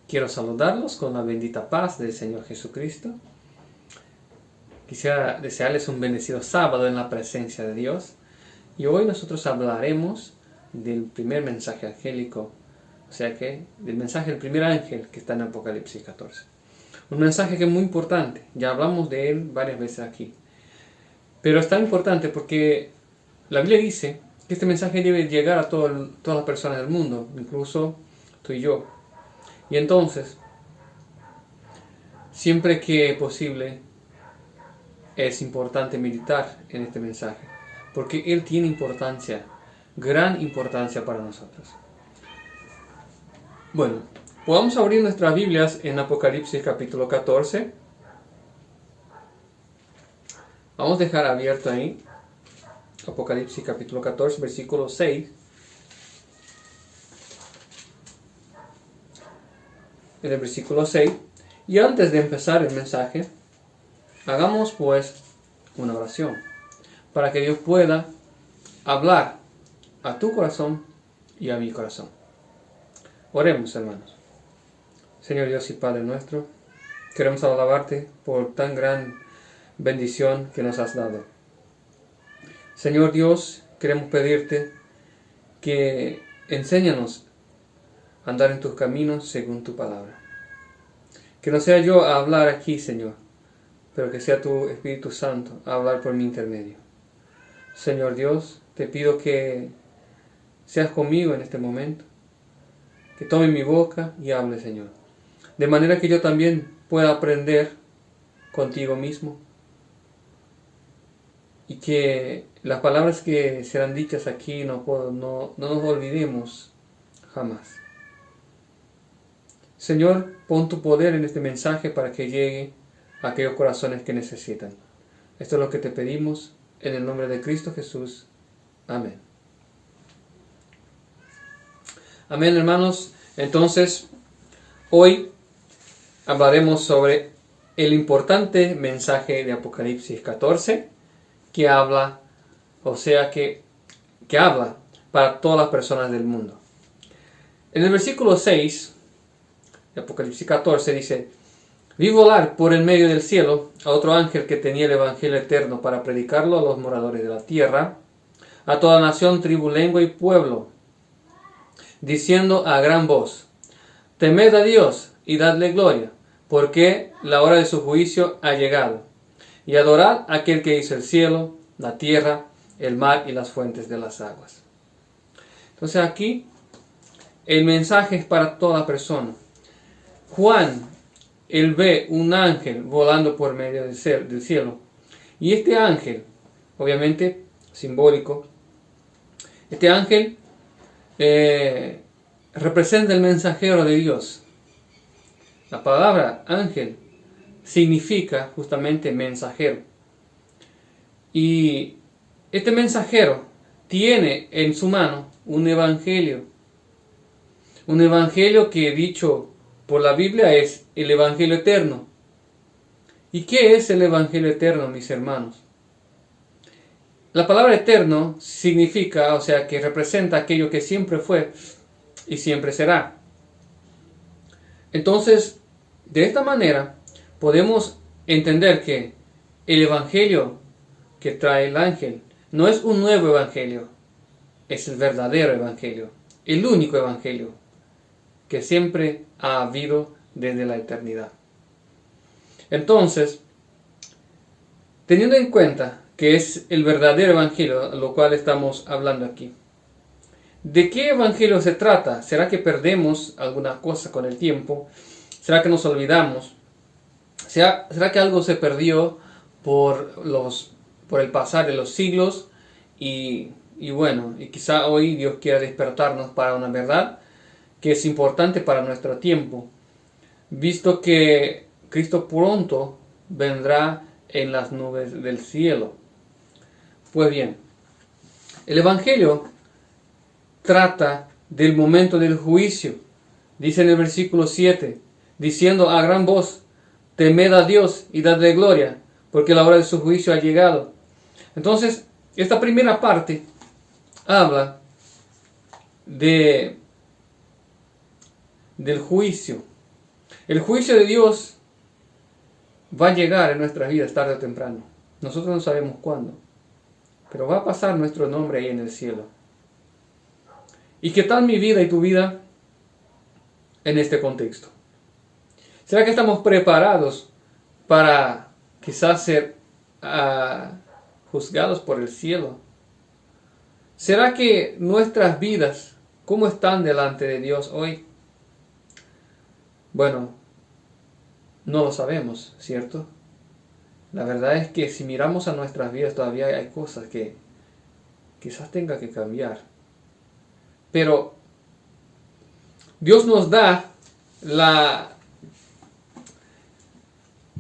Quiero saludarlos con la bendita paz del Señor Jesucristo. Quisiera desearles un bendecido sábado en la presencia de Dios. Y hoy nosotros hablaremos del primer mensaje angélico, o sea que del mensaje del primer ángel que está en Apocalipsis 14. Un mensaje que es muy importante, ya hablamos de él varias veces aquí. Pero es tan importante porque la Biblia dice que este mensaje debe llegar a todas las personas del mundo, incluso tú y yo. Y entonces, siempre que posible, es importante meditar en este mensaje, porque él tiene importancia, gran importancia para nosotros. Bueno, podamos abrir nuestras Biblias en Apocalipsis capítulo 14. Vamos a dejar abierto ahí, Apocalipsis capítulo 14, versículo 6. En el versículo 6. Y antes de empezar el mensaje, hagamos pues una oración para que Dios pueda hablar a tu corazón y a mi corazón. Oremos, hermanos. Señor Dios y Padre nuestro, queremos alabarte por tan gran bendición que nos has dado. Señor Dios, queremos pedirte que enséñanos a andar en tus caminos según tu palabra. Que no sea yo a hablar aquí, Señor, pero que sea tu Espíritu Santo a hablar por mi intermedio. Señor Dios, te pido que seas conmigo en este momento, que tome mi boca y hable, Señor, de manera que yo también pueda aprender contigo mismo y que las palabras que serán dichas aquí no nos olvidemos jamás. Señor, pon tu poder en este mensaje para que llegue a aquellos corazones que necesitan. Esto es lo que te pedimos en el nombre de Cristo Jesús. Amén. Amén, hermanos. Entonces, hoy hablaremos sobre el importante mensaje de Apocalipsis 14 que habla, que habla para todas las personas del mundo. En el versículo 6 de Apocalipsis 14 dice: vi volar por el medio del cielo a otro ángel que tenía el evangelio eterno para predicarlo a los moradores de la tierra, a toda nación, tribu, lengua y pueblo, diciendo a gran voz: temed a Dios y dadle gloria, porque la hora de su juicio ha llegado, y adorad a aquel que hizo el cielo, la tierra, el mar y las fuentes de las aguas. Entonces aquí el mensaje es para toda persona. Juan, él ve un ángel volando por medio del cielo. Y este ángel, obviamente simbólico, este ángel representa el mensajero de Dios. La palabra ángel significa justamente mensajero. Y este mensajero tiene en su mano un evangelio. Un evangelio que, dicho por la Biblia, es el evangelio eterno. ¿Y qué es el evangelio eterno, mis hermanos? La palabra eterno significa, que representa aquello que siempre fue y siempre será. Entonces, de esta manera, podemos entender que el evangelio que trae el ángel no es un nuevo evangelio, es el verdadero evangelio, el único evangelio que siempre ha habido desde la eternidad. Entonces, teniendo en cuenta que es el verdadero evangelio, lo cual estamos hablando aquí, ¿de qué evangelio se trata? ¿Será que perdemos alguna cosa con el tiempo? ¿Será que nos olvidamos? ¿Será que algo se perdió por el pasar de los siglos? Y quizá hoy Dios quiera despertarnos para una verdad que es importante para nuestro tiempo, visto que Cristo pronto vendrá en las nubes del cielo. Pues bien, el Evangelio trata del momento del juicio. Dice en el versículo 7, diciendo a gran voz: temed a Dios y dadle gloria, porque la hora de su juicio ha llegado. Entonces, esta primera parte habla del juicio. El juicio de Dios va a llegar en nuestras vidas tarde o temprano. Nosotros no sabemos cuándo, pero va a pasar nuestro nombre ahí en el cielo. ¿Y qué tal mi vida y tu vida en este contexto? ¿Será que estamos preparados para quizás ser juzgados por el cielo? ¿Será que nuestras vidas, cómo están delante de Dios hoy? Bueno, no lo sabemos, ¿cierto? La verdad es que si miramos a nuestras vidas todavía hay cosas que quizás tenga que cambiar. Pero Dios nos da la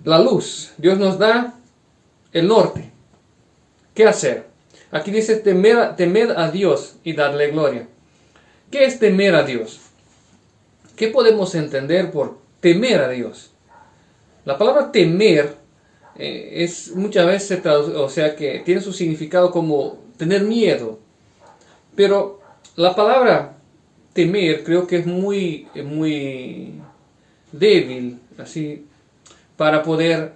luz, Dios nos da el norte. ¿Qué hacer? Aquí dice temed a Dios y darle gloria. ¿Qué es temer a Dios? ¿Qué podemos entender por temer a Dios? La palabra temer es muchas veces, o sea que tiene su significado como tener miedo. Pero la palabra temer creo que es muy débil, así, para poder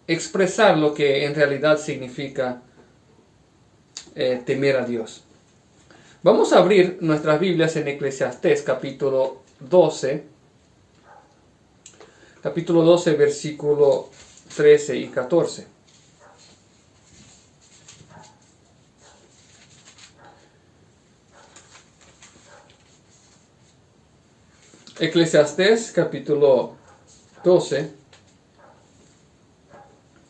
expresar lo que en realidad significa temer a Dios. Vamos a abrir nuestras Biblias en Eclesiastés capítulo 12, versículo 13 y 14. Eclesiastés capítulo 12,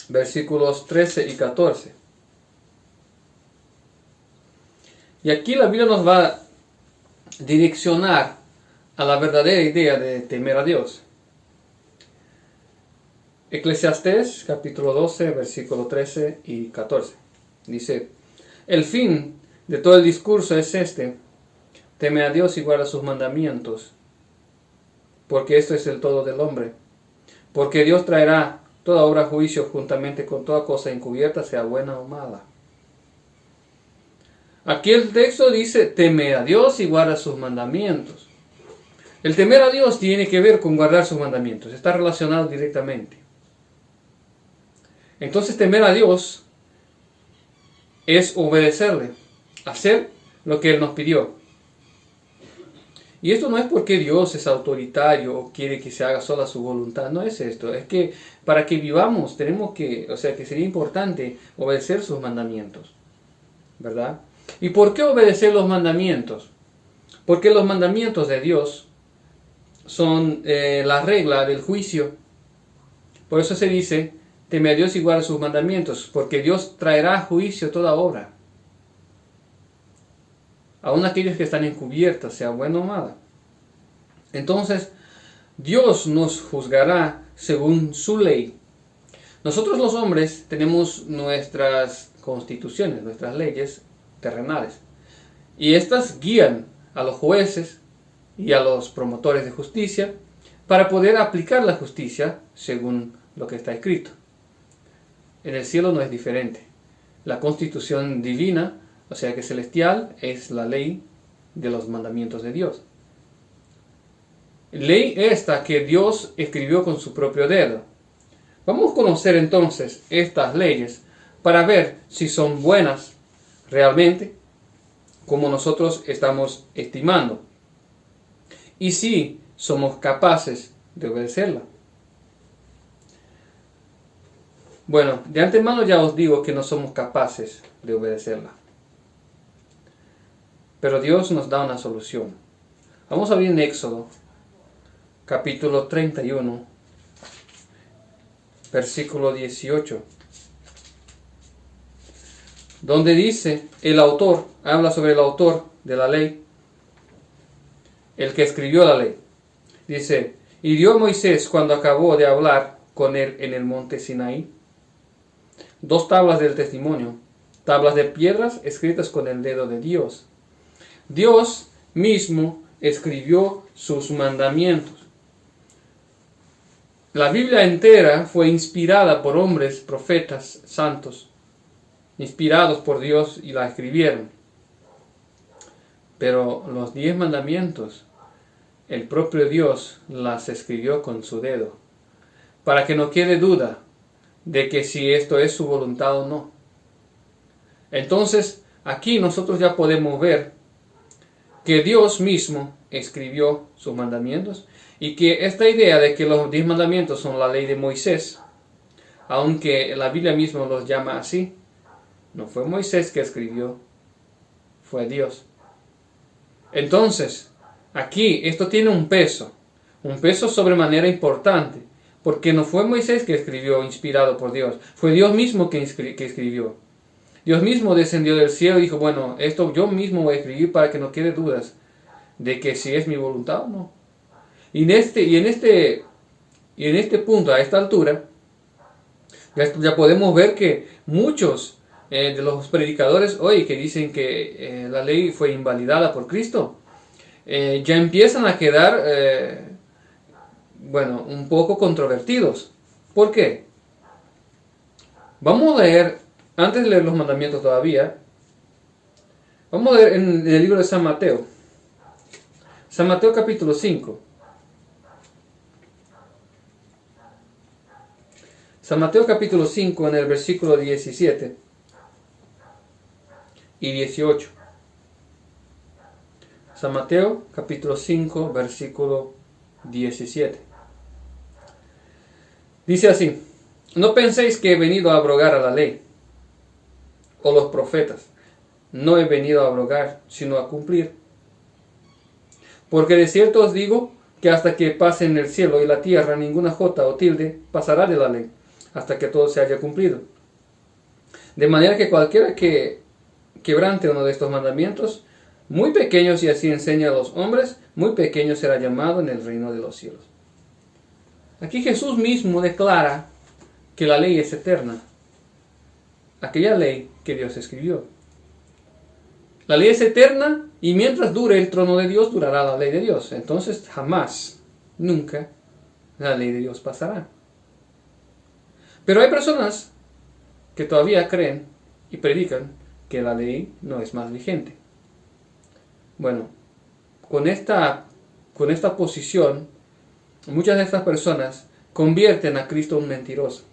versículos 13 y 14. Y aquí la Biblia nos va a direccionar a la verdadera idea de temer a Dios. Eclesiastés capítulo 12, versículo 13 y 14. Dice: el fin de todo el discurso es este: teme a Dios y guarda sus mandamientos, porque esto es el todo del hombre. Porque Dios traerá toda obra a juicio juntamente con toda cosa encubierta, sea buena o mala. Aquí el texto dice: teme a Dios y guarda sus mandamientos. El temer a Dios tiene que ver con guardar sus mandamientos, está relacionado directamente. Entonces temer a Dios es obedecerle, hacer lo que Él nos pidió. Y esto no es porque Dios es autoritario o quiere que se haga sola su voluntad, no es esto. Es que para que vivamos tenemos que, o sea que sería importante obedecer sus mandamientos, ¿verdad? ¿Y por qué obedecer los mandamientos? Porque los mandamientos de Dios son la regla del juicio. Por eso se dice: teme a Dios y guarda sus mandamientos, porque Dios traerá a juicio toda obra, aun aquellos que están encubiertas, sea buena o mala. Entonces, Dios nos juzgará según su ley. Nosotros los hombres tenemos nuestras constituciones, nuestras leyes terrenales, y estas guían a los jueces y a los promotores de justicia para poder aplicar la justicia según lo que está escrito. En el cielo no es diferente. La constitución divina, o sea que celestial, es la ley de los mandamientos de Dios. Ley esta que Dios escribió con su propio dedo. Vamos a conocer entonces estas leyes para ver si son buenas realmente, como nosotros estamos estimando, y si somos capaces de obedecerla. Bueno, de antemano ya os digo que no somos capaces de obedecerla. Pero Dios nos da una solución. Vamos a ver en Éxodo, capítulo 31, versículo 18. Donde dice, el autor, habla sobre el autor de la ley, el que escribió la ley. Dice: hirió Moisés cuando acabó de hablar con él en el monte Sinaí 2 tablas del testimonio, tablas de piedras escritas con el dedo de Dios. Dios mismo escribió sus mandamientos. La Biblia entera fue inspirada por hombres, profetas, santos, inspirados por Dios y la escribieron. Pero los 10 mandamientos, el propio Dios las escribió con su dedo, para que no quede duda de que si esto es su voluntad o no. Entonces, aquí nosotros ya podemos ver que Dios mismo escribió sus mandamientos y que esta idea de que los 10 mandamientos son la ley de Moisés, aunque la Biblia misma los llama así, no fue Moisés que escribió, fue Dios. Entonces, aquí esto tiene un peso sobremanera importante, porque no fue Moisés que escribió inspirado por Dios, fue Dios mismo que escribió. Dios mismo descendió del cielo y dijo, bueno, esto yo mismo voy a escribir para que no quede dudas de que si es mi voluntad o no. Y en este punto, a esta altura, ya podemos ver que muchos de los predicadores hoy que dicen que la ley fue invalidada por Cristo, ya empiezan a quedar, un poco controvertidos. ¿Por qué? Vamos a leer, antes de leer los mandamientos todavía, vamos a leer en el libro de San Mateo. San Mateo capítulo 5. San Mateo capítulo 5 en el versículo 17 y 18. San Mateo capítulo 5 versículo 17. Dice así: no penséis que he venido a abrogar a la ley o los profetas. No he venido a abrogar, sino a cumplir. Porque de cierto os digo que hasta que pasen el cielo y la tierra, ninguna jota o tilde pasará de la ley, hasta que todo se haya cumplido. De manera que cualquiera que quebrante uno de estos mandamientos, muy pequeños, y así enseña a los hombres, muy pequeño será llamado en el reino de los cielos. Aquí Jesús mismo declara que la ley es eterna, aquella ley que Dios escribió. La ley es eterna y mientras dure el trono de Dios, durará la ley de Dios. Entonces jamás, nunca, la ley de Dios pasará. Pero hay personas que todavía creen y predican que la ley no es más vigente. Bueno, con esta posición, muchas de estas personas convierten a Cristo en un mentiroso.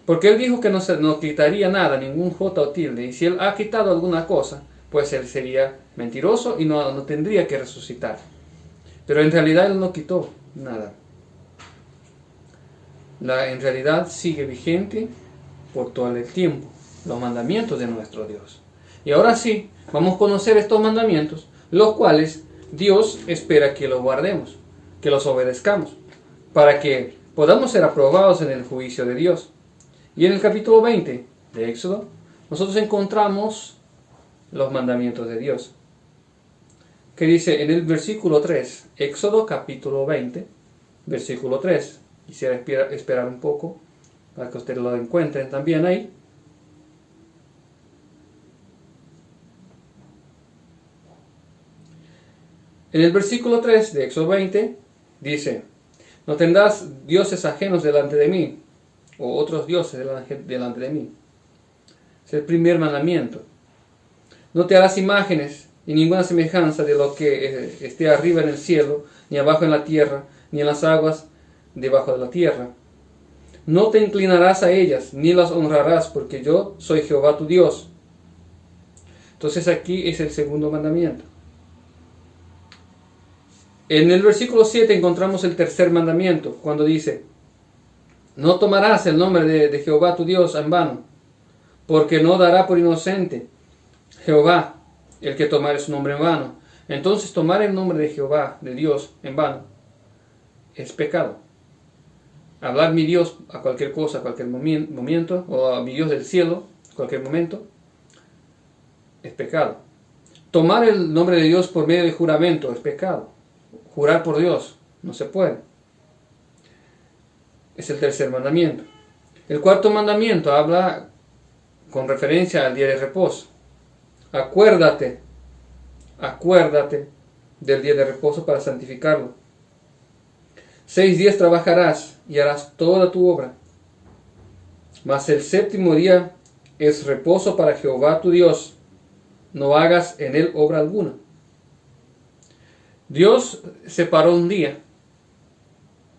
Porque Él dijo que no quitaría nada, ningún jota o tilde. Y si Él ha quitado alguna cosa, pues Él sería mentiroso y no tendría que resucitar. Pero en realidad Él no quitó nada. En realidad sigue vigente por todo el tiempo los mandamientos de nuestro Dios. Y ahora sí, vamos a conocer estos mandamientos, los cuales Dios espera que los guardemos, que los obedezcamos, para que podamos ser aprobados en el juicio de Dios. Y en el capítulo 20 de Éxodo, nosotros encontramos los mandamientos de Dios, que dice en el versículo 3, Éxodo capítulo 20, versículo 3. Quisiera esperar un poco para que ustedes lo encuentren también ahí. En el versículo 3 de Éxodo 20 dice: no tendrás dioses ajenos delante de mí, o otros dioses delante de mí. Es el primer mandamiento. No te harás imágenes y ninguna semejanza de lo que esté arriba en el cielo, ni abajo en la tierra, ni en las aguas debajo de la tierra. No te inclinarás a ellas, ni las honrarás, porque yo soy Jehová tu Dios. Entonces aquí es el segundo mandamiento. En el versículo 7 encontramos el tercer mandamiento, cuando dice: no tomarás el nombre de Jehová tu Dios en vano, porque no dará por inocente Jehová el que tomare su nombre en vano. Entonces tomar el nombre de Jehová, de Dios, en vano, es pecado. Hablar mi Dios a cualquier cosa, a cualquier momento, o a mi Dios del cielo, a cualquier momento, es pecado. Tomar el nombre de Dios por medio de juramento es pecado. Jurar por Dios no se puede. Es el tercer mandamiento. El cuarto mandamiento habla con referencia al día de reposo. Acuérdate del día de reposo para santificarlo. 6 días trabajarás y harás toda tu obra, mas el séptimo día es reposo para Jehová tu Dios. No hagas en él obra alguna. Dios separó un día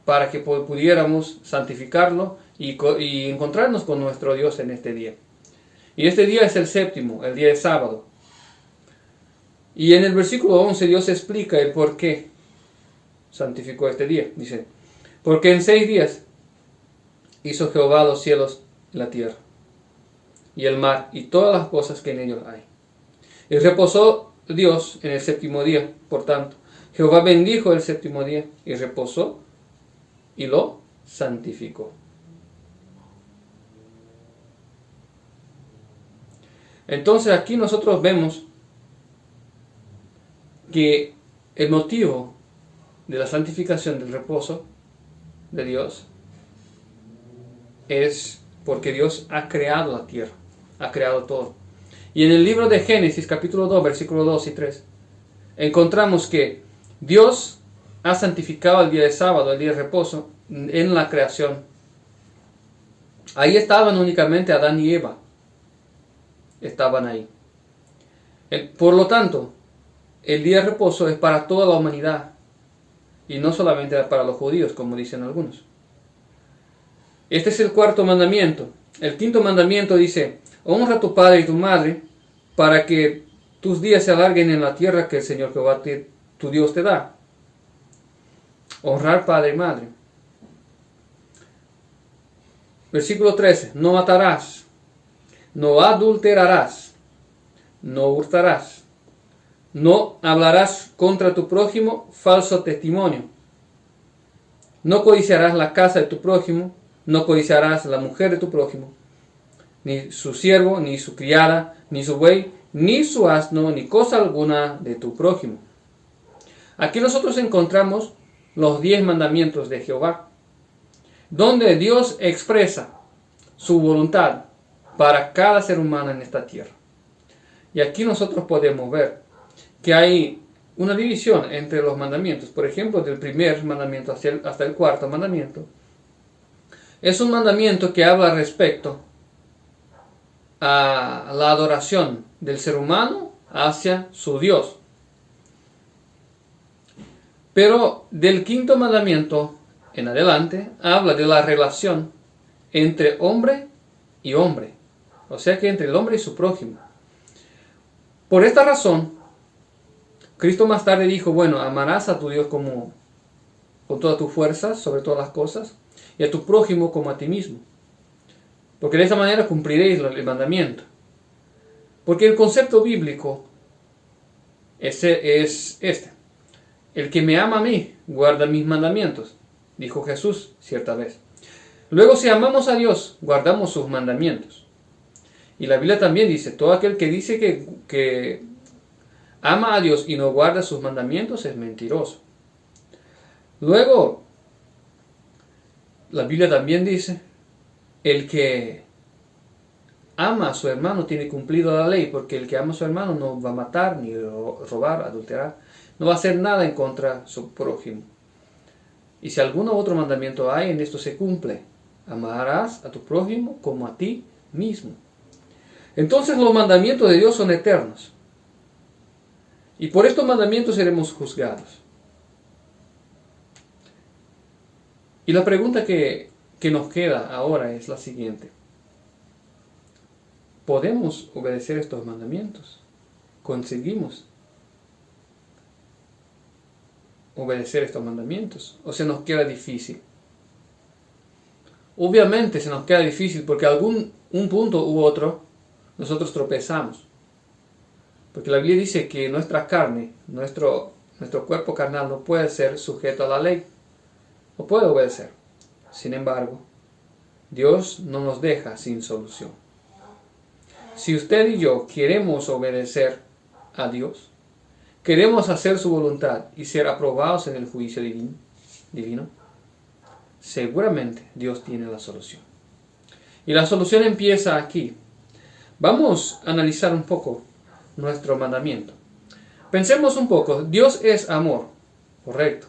para que pudiéramos santificarlo y encontrarnos con nuestro Dios en este día. Y este día es el séptimo, el día de sábado. Y en el versículo 11 Dios explica el por qué santificó este día. Dice, porque en 6 días hizo Jehová los cielos y la tierra, y el mar, y todas las cosas que en ellos hay. Y reposó Dios en el séptimo día. Por tanto, Jehová bendijo el séptimo día, y reposó, y lo santificó. Entonces aquí nosotros vemos que el motivo de la santificación del reposo de Dios es porque Dios ha creado la tierra, ha creado todo. Y en el libro de Génesis, capítulo 2, versículos 2 y 3, encontramos que Dios ha santificado el día de sábado, el día de reposo, en la creación. Ahí estaban únicamente Adán y Eva. Estaban ahí. Por lo tanto, el día de reposo es para toda la humanidad y no solamente para los judíos, como dicen algunos. Este es el cuarto mandamiento. El quinto mandamiento dice, honra a tu padre y tu madre para que tus días se alarguen en la tierra que el Señor Jehová tu Dios te da. Honrar padre y madre. Versículo 13, no matarás, no adulterarás, no hurtarás, no hablarás contra tu prójimo falso testimonio, no codiciarás la casa de tu prójimo, no codiciarás la mujer de tu prójimo, ni su siervo, ni su criada, ni su buey, ni su asno, ni cosa alguna de tu prójimo. Aquí nosotros encontramos los 10 mandamientos de Jehová, donde Dios expresa su voluntad para cada ser humano en esta tierra. Y aquí nosotros podemos ver que hay una división entre los mandamientos. Por ejemplo, del primer mandamiento hasta el cuarto mandamiento. Es un mandamiento que habla respecto a la adoración del ser humano hacia su Dios. Pero del quinto mandamiento en adelante habla de la relación entre hombre y hombre. O sea que entre el hombre y su prójimo. Por esta razón, Cristo más tarde dijo, bueno, amarás a tu Dios con todas tus fuerzas, sobre todas las cosas, y a tu prójimo como a ti mismo. Porque de esta manera cumpliréis el mandamiento. Porque el concepto bíblico es este. El que me ama a mí, guarda mis mandamientos, dijo Jesús cierta vez. Luego, si amamos a Dios, guardamos sus mandamientos. Y la Biblia también dice, todo aquel que dice que ama a Dios y no guarda sus mandamientos es mentiroso. Luego, la Biblia también dice, el que ama a su hermano tiene cumplido la ley, porque el que ama a su hermano no va a matar, ni robar, adulterar, no va a hacer nada en contra de su prójimo. Y si algún otro mandamiento hay, en esto se cumple. Amarás a tu prójimo como a ti mismo. Entonces los mandamientos de Dios son eternos. Y por estos mandamientos seremos juzgados. Y la pregunta que nos queda ahora es la siguiente. ¿Podemos obedecer estos mandamientos? ¿Conseguimos obedecer estos mandamientos? ¿O se nos queda difícil? Obviamente se nos queda difícil porque un punto u otro nosotros tropezamos. Porque la Biblia dice que nuestra carne, nuestro cuerpo carnal no puede ser sujeto a la ley. No puede obedecer. Sin embargo, Dios no nos deja sin solución. Si usted y yo queremos obedecer a Dios, queremos hacer su voluntad y ser aprobados en el juicio divino, seguramente Dios tiene la solución. Y la solución empieza aquí. Vamos a analizar un poco nuestro mandamiento. Pensemos un poco. Dios es amor, correcto.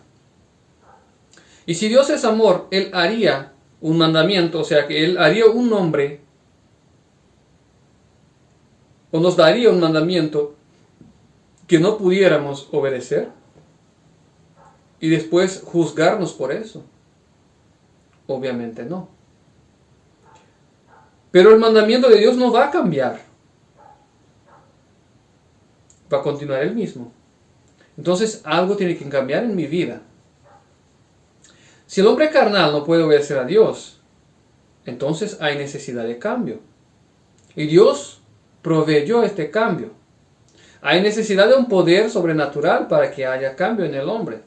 Y si Dios es amor, Él haría un mandamiento, o sea que Él haría un nombre, o nos daría un mandamiento que no pudiéramos obedecer y después juzgarnos por eso. Obviamente no. Pero el mandamiento de Dios no va a cambiar. Va a continuar el mismo. Entonces algo tiene que cambiar en mi vida. Si el hombre carnal no puede obedecer a Dios, entonces hay necesidad de cambio. Y Dios proveyó este cambio. Hay necesidad de un poder sobrenatural para que haya cambio en el hombre,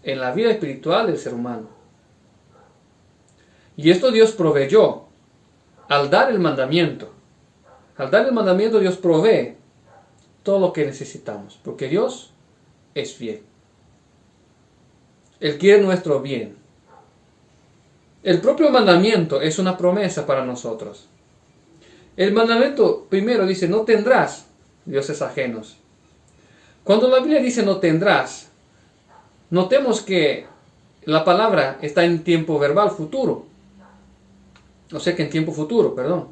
en la vida espiritual del ser humano. Y esto Dios proveyó al dar el mandamiento. Al dar el mandamiento Dios provee todo lo que necesitamos, porque Dios es fiel. Él quiere nuestro bien. El propio mandamiento es una promesa para nosotros. El mandamiento primero dice, no tendrás dioses ajenos. Cuando la Biblia dice no tendrás, notemos que la palabra está en tiempo verbal futuro. O sea que en tiempo futuro, perdón.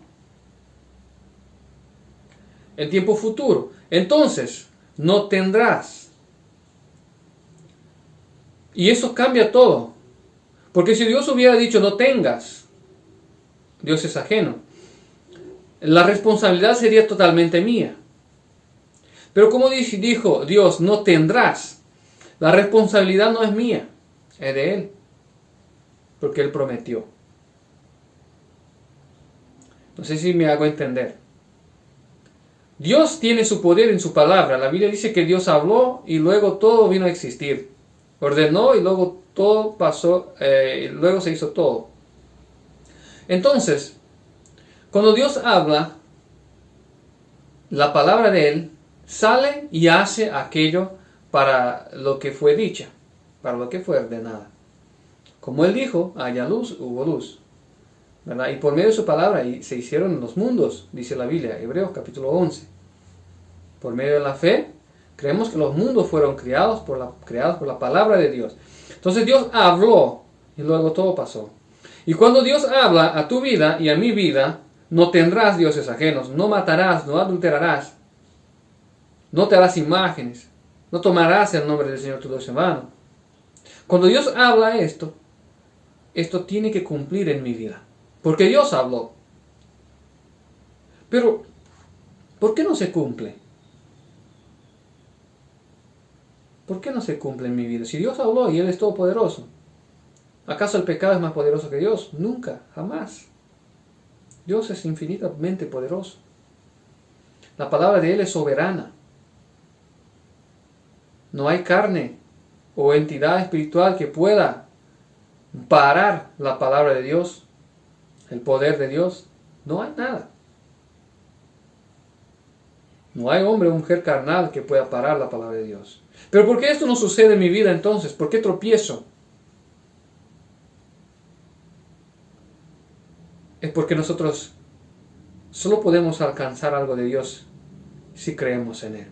En tiempo futuro. Entonces, no tendrás. Y eso cambia todo. Porque si Dios hubiera dicho no tengas, Dios es ajeno, la responsabilidad sería totalmente mía. Pero como dijo Dios, no tendrás, la responsabilidad no es mía, es de Él. Porque Él prometió. No sé si me hago entender. Dios tiene su poder en su palabra. La Biblia dice que Dios habló y luego todo vino a existir. Ordenó y luego todo pasó, luego se hizo todo. Entonces, cuando Dios habla, la palabra de Él sale y hace aquello para lo que fue dicha, para lo que fue ordenada. Como Él dijo, haya luz, hubo luz. ¿Verdad? Y por medio de su palabra se hicieron los mundos, dice la Biblia, Hebreos capítulo 11. Por medio de la fe, creemos que los mundos fueron creados por la palabra de Dios. Entonces Dios habló y luego todo pasó. Y cuando Dios habla a tu vida y a mi vida, no tendrás dioses ajenos, no matarás, no adulterarás, no te harás imágenes, no tomarás el nombre del Señor tu Dios en vano. Cuando Dios habla esto tiene que cumplir en mi vida. Porque Dios habló. Pero, ¿por qué no se cumple? ¿Por qué no se cumple en mi vida? Si Dios habló y Él es todopoderoso, ¿acaso el pecado es más poderoso que Dios? Nunca, jamás. Dios es infinitamente poderoso. La palabra de Él es soberana. No hay carne o entidad espiritual que pueda parar la palabra de Dios. El poder de Dios, no hay nada. No hay hombre o mujer carnal que pueda parar la palabra de Dios. Pero ¿por qué esto no sucede en mi vida entonces? ¿Por qué tropiezo? Es porque nosotros solo podemos alcanzar algo de Dios si creemos en Él.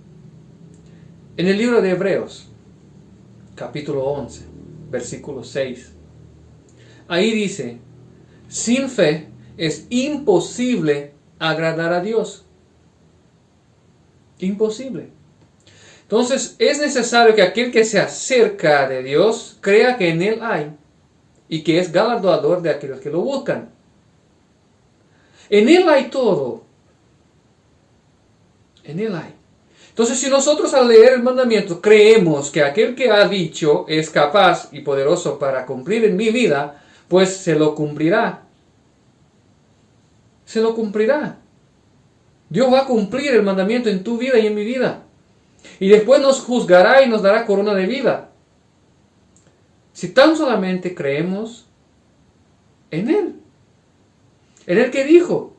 En el libro de Hebreos, capítulo 11, versículo 6, ahí dice, sin fe es imposible agradar a Dios. Imposible. Entonces es necesario que aquel que se acerca de Dios crea que en Él hay y que es galardonador de aquellos que lo buscan. En Él hay todo. En Él hay. Entonces si nosotros al leer el mandamiento creemos que aquel que ha dicho es capaz y poderoso para cumplir en mi vida, pues se lo cumplirá. Se lo cumplirá. Dios va a cumplir el mandamiento en tu vida y en mi vida. Y después nos juzgará y nos dará corona de vida. Si tan solamente creemos en Él. En el que dijo.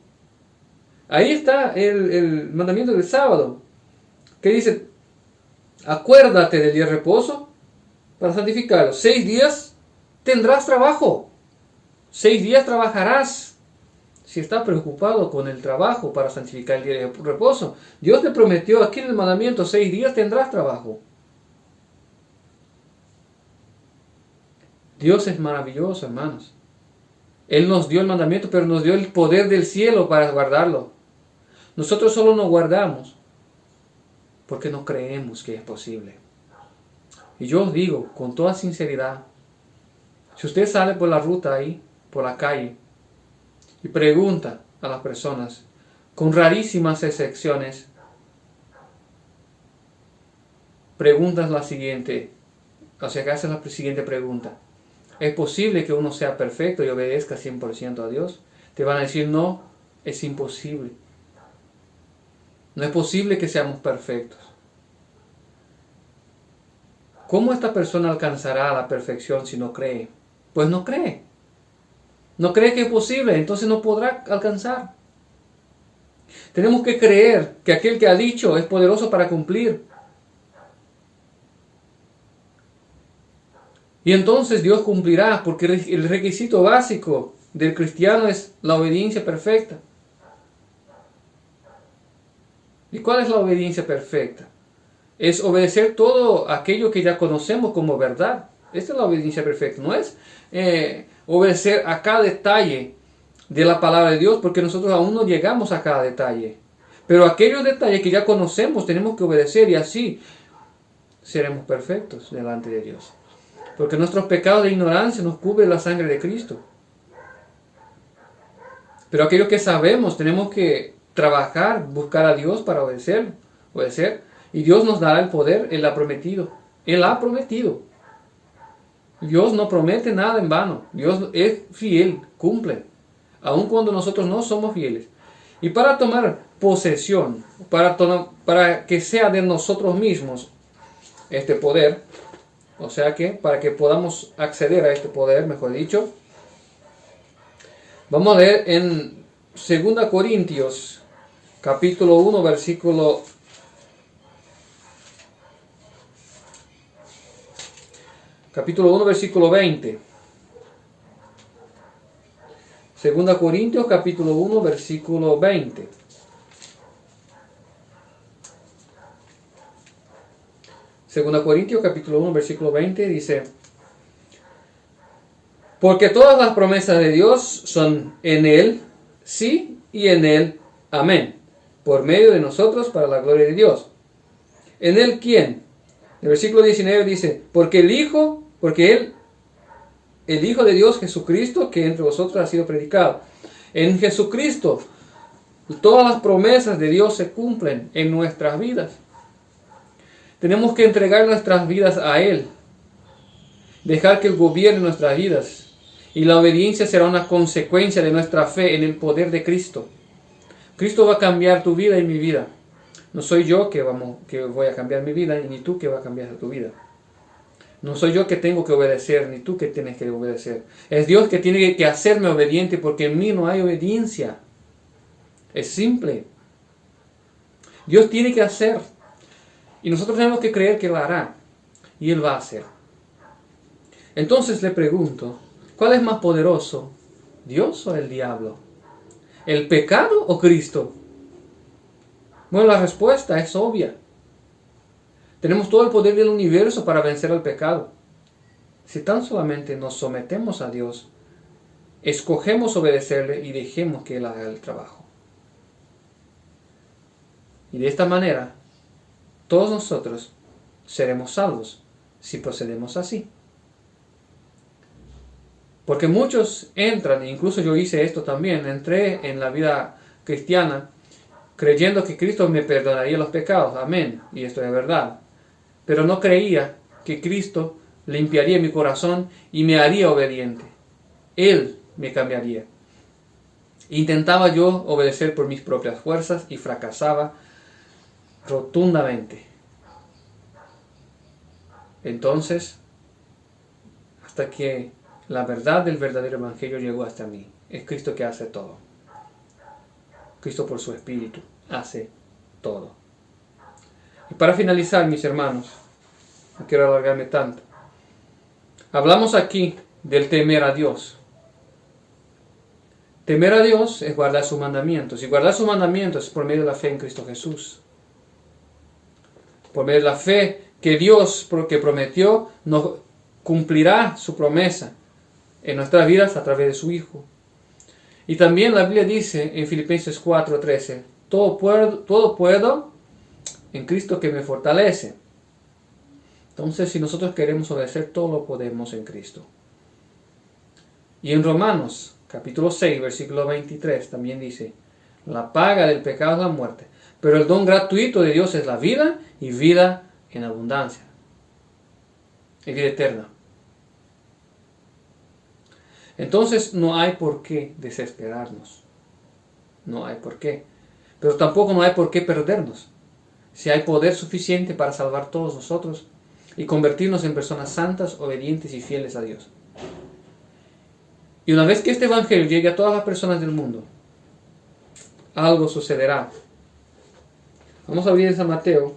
Ahí está el mandamiento del sábado. Que dice, acuérdate del día de reposo para santificarlo. 6 días tendrás trabajo. 6 días trabajarás. Si está preocupado con el trabajo para santificar el día de reposo, Dios te prometió aquí en el mandamiento, 6 días tendrás trabajo. Dios es maravilloso, hermanos. Él nos dio el mandamiento, pero nos dio el poder del cielo para guardarlo. Nosotros solo nos guardamos porque no creemos que es posible. Y yo os digo con toda sinceridad, si usted sale por la ruta ahí, por la calle, y pregunta a las personas, con rarísimas excepciones, preguntas la siguiente, o sea que haces la siguiente pregunta: ¿es posible que uno sea perfecto y obedezca 100% a Dios? Te van a decir, no, es imposible. No es posible que seamos perfectos. ¿Cómo esta persona alcanzará la perfección si no cree? Pues no cree. No cree que es posible, entonces no podrá alcanzar. Tenemos que creer que aquel que ha dicho es poderoso para cumplir. Y entonces Dios cumplirá, porque el requisito básico del cristiano es la obediencia perfecta. ¿Y cuál es la obediencia perfecta? Es obedecer todo aquello que ya conocemos como verdad. Esta es la obediencia perfecta. No es obedecer a cada detalle de la palabra de Dios, porque nosotros aún no llegamos a cada detalle. Pero aquellos detalles que ya conocemos tenemos que obedecer, y así seremos perfectos delante de Dios. Porque nuestros pecados de ignorancia nos cubre la sangre de Cristo. Pero aquello que sabemos tenemos que trabajar, buscar a Dios para obedecer. Y Dios nos dará el poder. Él ha prometido. Él ha prometido. Dios no promete nada en vano. Dios es fiel, cumple. Aun cuando nosotros no somos fieles. Y para tomar posesión, para que sea de nosotros mismos este poder, o sea que para que podamos acceder a este poder, mejor dicho, vamos a leer en 2 Corintios, capítulo 1, versículo 20. 2 Corintios, capítulo 1, versículo 20. Segunda Corintios capítulo 1 versículo 20 dice: porque todas las promesas de Dios son en Él, sí, y en Él, amén, por medio de nosotros para la gloria de Dios. ¿En Él quién? El versículo 19 dice: porque el Hijo de Dios Jesucristo, que entre vosotros ha sido predicado. En Jesucristo todas las promesas de Dios se cumplen en nuestras vidas. Tenemos que entregar nuestras vidas a Él, dejar que Él gobierne nuestras vidas, y la obediencia será una consecuencia de nuestra fe en el poder de Cristo. Cristo va a cambiar tu vida y mi vida. No soy yo que voy a cambiar mi vida, ni tú que va a cambiar tu vida. No soy yo que tengo que obedecer, ni tú que tienes que obedecer. Es Dios que tiene que hacerme obediente, porque en mí no hay obediencia. Es simple. Dios tiene que hacer. Y nosotros tenemos que creer que Él hará. Y Él va a hacer. Entonces le pregunto, ¿cuál es más poderoso? ¿Dios o el diablo? ¿El pecado o Cristo? Bueno, la respuesta es obvia. Tenemos todo el poder del universo para vencer al pecado. Si tan solamente nos sometemos a Dios, escogemos obedecerle y dejemos que Él haga el trabajo. Y de esta manera, todos nosotros seremos salvos si procedemos así. Porque muchos entran, incluso yo hice esto también, entré en la vida cristiana creyendo que Cristo me perdonaría los pecados, amén, y esto es verdad. Pero no creía que Cristo limpiaría mi corazón y me haría obediente. Él me cambiaría. Intentaba yo obedecer por mis propias fuerzas y fracasaba rotundamente. Entonces, hasta que la verdad del verdadero evangelio llegó hasta mí. Es Cristo que hace todo. Cristo por su Espíritu hace todo. Y para finalizar, mis hermanos, no quiero alargarme tanto. Hablamos aquí del temer a Dios. Temer a Dios es guardar sus mandamientos. Y guardar sus mandamientos es por medio de la fe en Cristo Jesús. Por medio de la fe que Dios, porque prometió, cumplirá su promesa en nuestras vidas a través de su Hijo. Y también la Biblia dice en Filipenses 4:13, todo puedo en Cristo que me fortalece. Entonces, si nosotros queremos obedecer, todo lo podemos en Cristo. Y en Romanos, capítulo 6, versículo 23, también dice, la paga del pecado es la muerte, pero el don gratuito de Dios es la vida y vida en abundancia. Y vida eterna. Entonces, no hay por qué desesperarnos. No hay por qué. Pero tampoco no hay por qué perdernos. Si hay poder suficiente para salvar a todos nosotros y convertirnos en personas santas, obedientes y fieles a Dios. Y una vez que este evangelio llegue a todas las personas del mundo, algo sucederá. Vamos a abrir en San Mateo,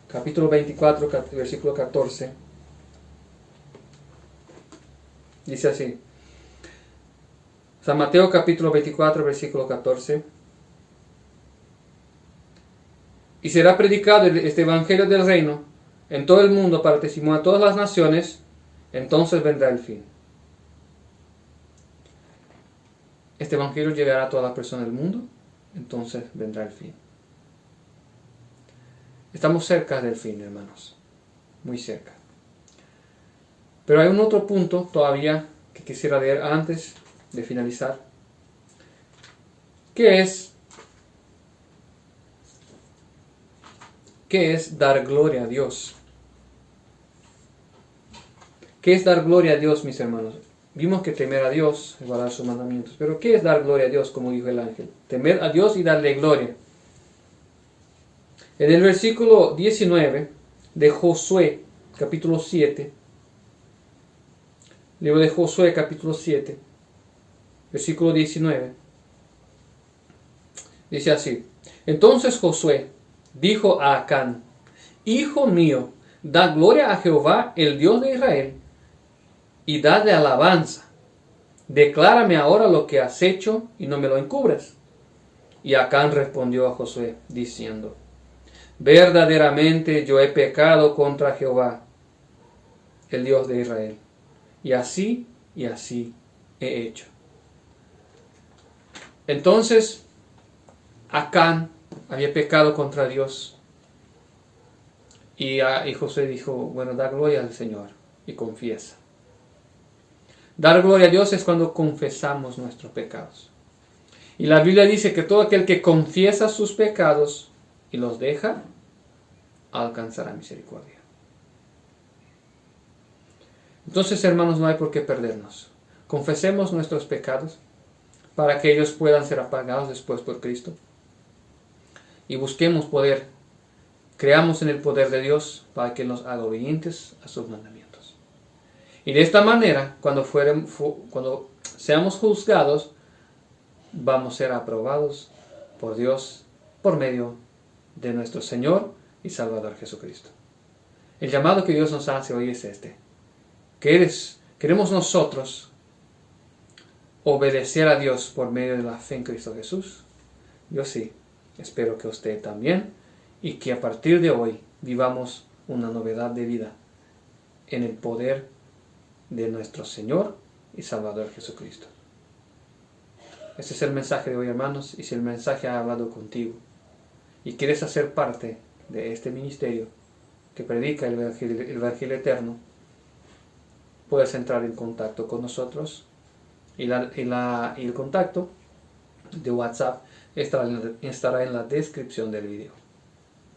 capítulo 24, versículo 14. Dice así. San Mateo capítulo 24, versículo 14. Y será predicado este evangelio del reino en todo el mundo para testimonio a todas las naciones, entonces vendrá el fin. Este evangelio llegará a todas las personas del mundo, entonces vendrá el fin. Estamos cerca del fin, hermanos, muy cerca. Pero hay un otro punto todavía que quisiera leer antes de finalizar, que es dar gloria a Dios. ¿Qué es dar gloria a Dios, mis hermanos? Vimos que temer a Dios es guardar sus mandamientos, pero ¿qué es dar gloria a Dios, como dijo el ángel? Temer a Dios y darle gloria. En el versículo 19 de Josué, capítulo 7, libro de Josué, capítulo 7, versículo 19, dice así: Entonces Josué dijo a Acán, Hijo mío, da gloria a Jehová, el Dios de Israel, y dadle alabanza. Declárame ahora lo que has hecho y no me lo encubras. Y Acán respondió a Josué, diciendo, verdaderamente yo he pecado contra Jehová, el Dios de Israel, y así he hecho. Entonces, Acán había pecado contra Dios. Y Josué dijo, bueno, da gloria al Señor y confiesa. Dar gloria a Dios es cuando confesamos nuestros pecados. Y la Biblia dice que todo aquel que confiesa sus pecados y los deja, alcanzará misericordia. Entonces, hermanos, no hay por qué perdernos. Confesemos nuestros pecados para que ellos puedan ser apagados después por Cristo. Y busquemos poder, creamos en el poder de Dios para que nos haga obedientes a sus mandamientos. Y de esta manera, cuando seamos juzgados, vamos a ser aprobados por Dios por medio de nuestro Señor y Salvador Jesucristo. El llamado que Dios nos hace hoy es este. ¿Queremos nosotros obedecer a Dios por medio de la fe en Cristo Jesús? Yo sí, espero que usted también, y que a partir de hoy vivamos una novedad de vida en el poder de nuestro Señor y Salvador Jesucristo. Este es el mensaje de hoy, hermanos, y si el mensaje ha hablado contigo y quieres hacer parte de este ministerio que predica el Evangelio eterno, puedes entrar en contacto con nosotros y el contacto de WhatsApp estará en la descripción del video.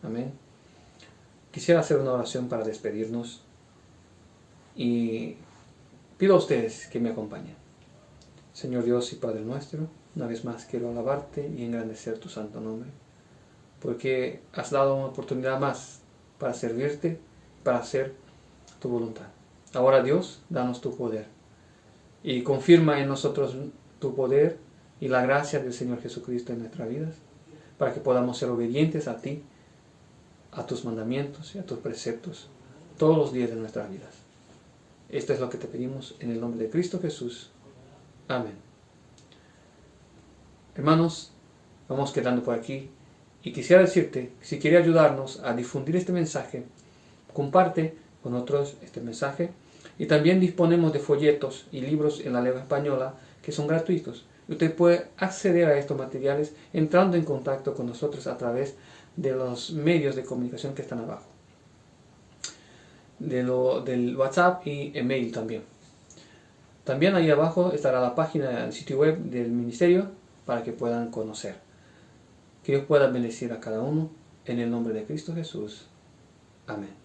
Amén. Quisiera hacer una oración para despedirnos y pido a ustedes que me acompañen. Señor Dios y Padre nuestro, una vez más quiero alabarte y engrandecer tu santo nombre, porque has dado una oportunidad más para servirte, para hacer tu voluntad. Ahora, Dios, danos tu poder y confirma en nosotros tu poder y la gracia del Señor Jesucristo en nuestras vidas, para que podamos ser obedientes a ti, a tus mandamientos y a tus preceptos todos los días de nuestras vidas. Esto es lo que te pedimos en el nombre de Cristo Jesús. Amén. Hermanos, vamos quedando por aquí y quisiera decirte, si quieres ayudarnos a difundir este mensaje, comparte con otros este mensaje. Y también disponemos de folletos y libros en la lengua española que son gratuitos. Usted puede acceder a estos materiales entrando en contacto con nosotros a través de los medios de comunicación que están abajo. Del WhatsApp y email también. También ahí abajo estará la página, el sitio web del ministerio para que puedan conocer. Que Dios pueda bendecir a cada uno en el nombre de Cristo Jesús. Amén.